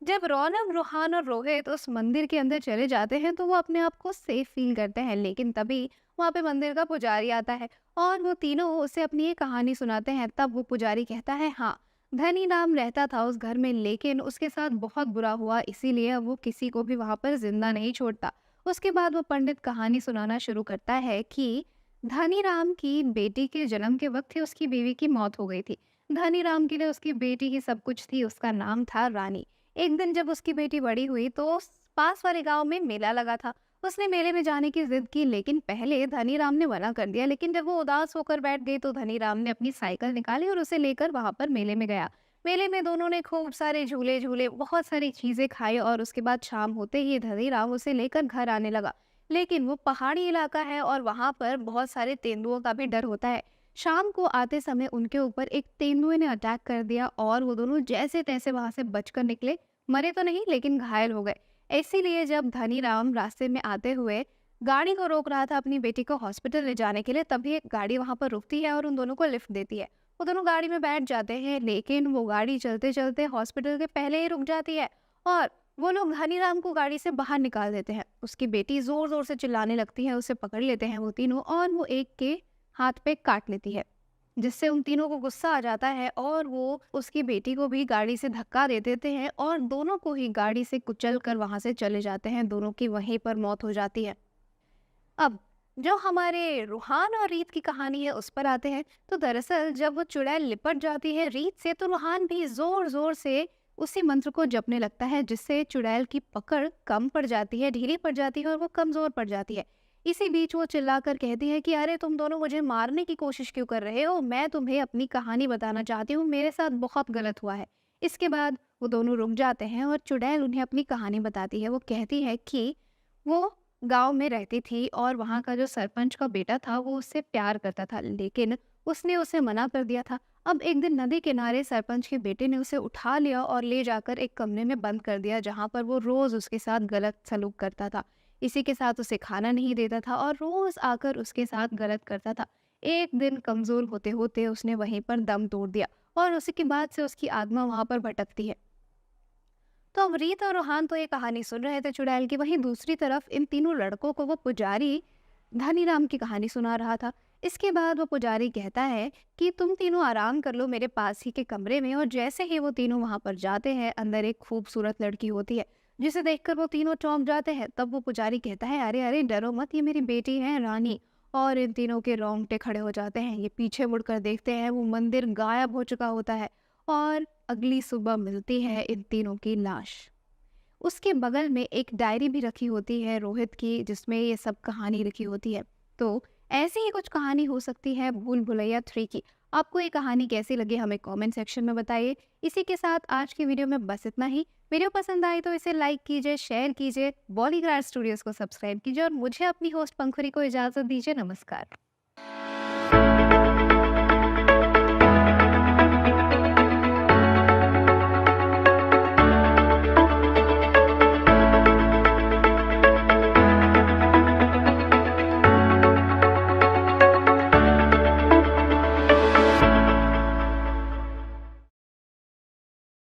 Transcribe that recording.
जब रौनक, रूहान और रोहित उस मंदिर के अंदर चले जाते हैं तो वो अपने आप को सेफ फील करते हैं, लेकिन तभी वहाँ पे मंदिर का पुजारी आता है और वो तीनों उसे अपनी एक कहानी सुनाते हैं। तब वो पुजारी कहता है, हाँ, धनी राम रहता था उस घर में, लेकिन उसके साथ बहुत बुरा हुआ, इसीलिए अब वो किसी को भी वहां पर जिंदा नहीं छोड़ता। उसके बाद वो पंडित कहानी सुनाना शुरू करता है कि धनी राम की बेटी के जन्म के वक्त ही उसकी बीवी की मौत हो गई थी। धनी राम के लिए उसकी बेटी ही सब कुछ थी, उसका नाम था रानी। एक दिन जब उसकी बेटी बड़ी हुई तो पास वाले गांव में मेला लगा था। उसने मेले में जाने की जिद की, लेकिन पहले धनीराम ने मना कर दिया। लेकिन जब वो उदास होकर बैठ गई तो धनीराम ने अपनी साइकिल निकाली और उसे लेकर वहां पर मेले में गया। मेले में दोनों ने खूब सारे झूले झूले, बहुत सारी चीजें खाई और उसके बाद शाम होते ही धनीराम उसे लेकर घर आने लगा। लेकिन वो पहाड़ी इलाका है और वहां पर बहुत सारे तेंदुओं का भी डर होता है। शाम को आते समय उनके ऊपर एक तेंदुए ने अटैक कर दिया और वो दोनों जैसे तैसे वहां से बचकर निकले। मरे तो नहीं, लेकिन घायल हो गए। इसीलिए जब धनीराम रास्ते में आते हुए गाड़ी को रोक रहा था अपनी बेटी को हॉस्पिटल ले जाने के लिए, तभी एक गाड़ी वहां पर रुकती है और उन दोनों को लिफ्ट देती है। वो दोनों गाड़ी में बैठ जाते हैं, लेकिन वो गाड़ी चलते चलते हॉस्पिटल के पहले ही रुक जाती है और वो लोग धनीराम को गाड़ी से बाहर निकाल देते हैं। उसकी बेटी जोर जोर से चिल्लाने लगती है, उसे पकड़ लेते हैं वो तीनों और वो एक के हाथ पे काट लेती है, जिससे उन तीनों को गुस्सा आ जाता है और वो उसकी बेटी को भी गाड़ी से धक्का दे देते हैं और दोनों को ही गाड़ी से कुचल कर वहां से चले जाते हैं। दोनों की वहीं पर मौत हो जाती है। अब जो हमारे रूहान और रीत की कहानी है उस पर आते हैं। तो दरअसल जब वो चुड़ैल लिपट जाती है रीत से, तो रूहान भी जोर जोर से उसी मंत्र को जपने लगता है, जिससे चुड़ैल की पकड़ कम पड़ जाती है, ढीली पड़ जाती है और वो कमजोर पड़ जाती है। इसी बीच वो चिल्लाकर कहती है कि अरे तुम दोनों मुझे मारने की कोशिश क्यों कर रहे हो, मैं तुम्हें अपनी कहानी बताना चाहती हूँ, मेरे साथ बहुत गलत हुआ है। इसके बाद वो दोनों रुक जाते हैं और चुड़ैल उन्हें अपनी कहानी बताती है। वो कहती है कि वो गांव में रहती थी और वहां का जो सरपंच का बेटा था वो उससे प्यार करता था, लेकिन उसने उसे मना कर दिया था। अब एक दिन नदी किनारे सरपंच के बेटे ने उसे उठा लिया और ले जाकर एक कमरे में बंद कर दिया, जहां पर वो रोज उसके साथ गलत सलूक करता था। इसी के साथ उसे खाना नहीं देता था और रोज आकर उसके साथ गलत करता था। एक दिन कमजोर होते होते उसने वहीं पर दम तोड़ दिया और उसी के बाद से उसकी आत्मा वहां पर भटकती है। तो अब रीत और रोहान तो ये कहानी सुन रहे थे चुड़ैल की, वहीं दूसरी तरफ इन तीनों लड़कों को वो पुजारी धनीराम की कहानी सुना रहा था। इसके बाद वो पुजारी कहता है कि तुम तीनों आराम कर लो मेरे पास ही के कमरे में। और जैसे ही वो तीनों वहां पर जाते हैं, अंदर एक खूबसूरत लड़की होती है, जिसे देखकर वो तीनों चौंक जाते हैं। तब वो पुजारी कहता है, अरे अरे डरो मत, ये मेरी बेटी है रानी। और इन तीनों के रोंगटे खड़े हो जाते हैं। ये पीछे मुड़कर देखते हैं, वो मंदिर गायब हो चुका होता है और अगली सुबह मिलती है इन तीनों की लाश। उसके बगल में एक डायरी भी रखी होती है रोहित की, जिसमें ये सब कहानी लिखी होती है। तो ऐसी ही कुछ कहानी हो सकती है भूल भुलैया 3 की। आपको ये कहानी कैसी लगी हमें कमेंट सेक्शन में बताइए। इसी के साथ आज की वीडियो में बस इतना ही। वीडियो पसंद आई तो इसे लाइक कीजिए, शेयर कीजिए, बॉलीग्राड स्टूडियोज को सब्सक्राइब कीजिए और मुझे अपनी होस्ट पंखुरी को इजाजत दीजिए। नमस्कार।